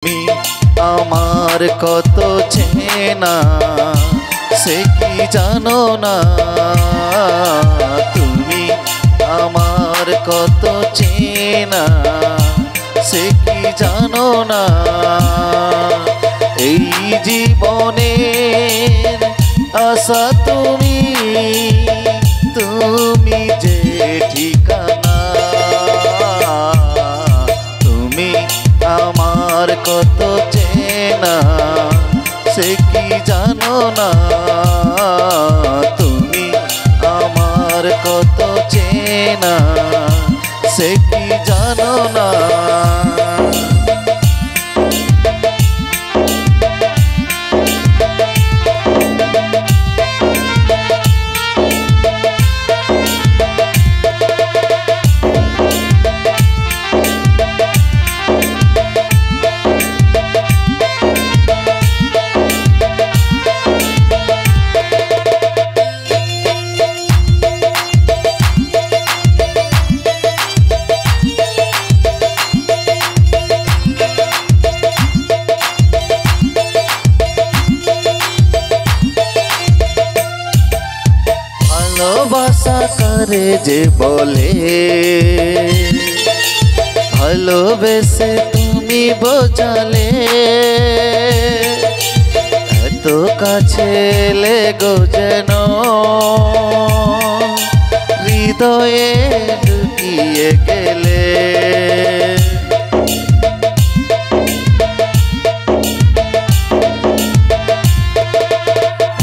তুমি আমার কত চেনা সে কি জানো না, তুমি আমার কত চেনা সে কি জানো না। এই জীবনের আশা তুমি, তুমি যে ঠিকানা, তুমি আমার কত চেনা সে কি জানো না, তুমি আমার কত চেনা সে কি জানো না। ভালোবাসা করে যে বলে, ভালোবেসে তুমি বোঝালে, এত কাছে লেগো যেন হৃদয়ে ঢুকিয়ে গেলে।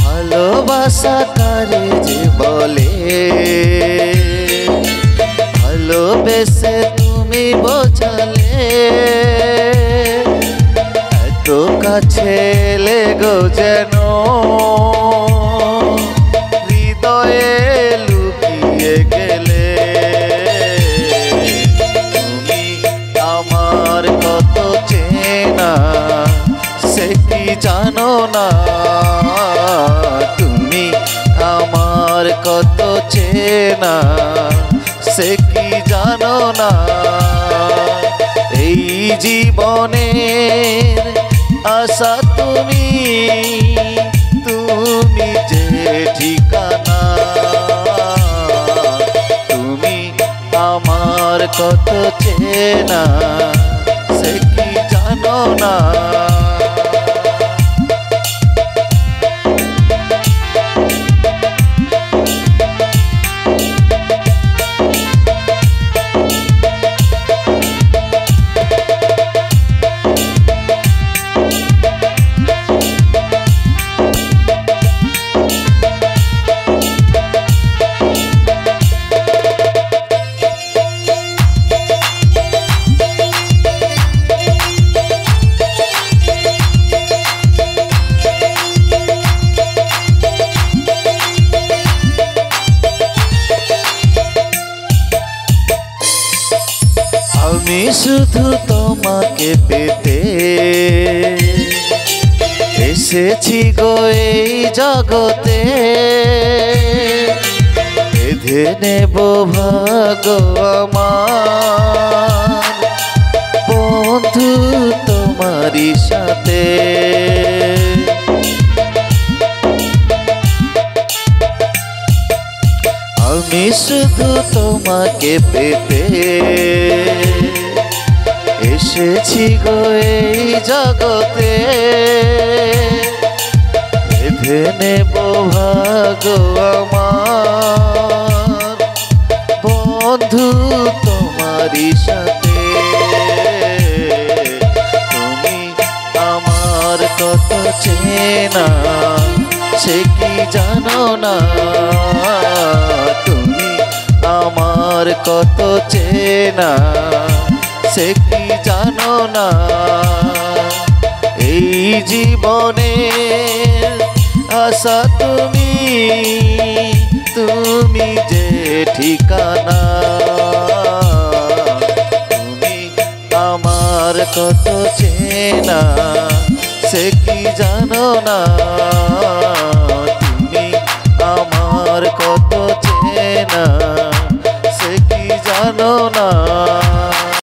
ভালোবাসা করে যে বলে, ভালোবেসে তুমি বোঝালে, এত কাছে লেগো যেন হৃদয়ে লুকিয়ে গেলে। তুমি আমার কত চেনা সে কি জানো না, তুমি আমার কত চেনা সে কি জানো না। এই জীবনের আশা তুমি, তুমি যে ঠিকানা, তুমি আমার কত চেনা সে কি জানো না। আমি শুধু তোমাকে পেতে এসেছি গো এই জগতে, বেঁধে নেব ভাগ্য আমার বন্ধু তোমারই সাথে। আমি শুধু তোমাকে পেতে এসেছি গো এই জগতে, বেঁধে নেব ভাগ্য আমার বন্ধু তোমারই সাথে। তুমি আমার কত চেনা সে কি জানো না, তুমি আমার কত চেনা সে কি জানো না। এই জীবনের আশা তুমি, তুমি যে ঠিকানা, তুমি আমার কত চেনা সে কি জানো না, তুমি আমার কত চেনা সে কি জানো না।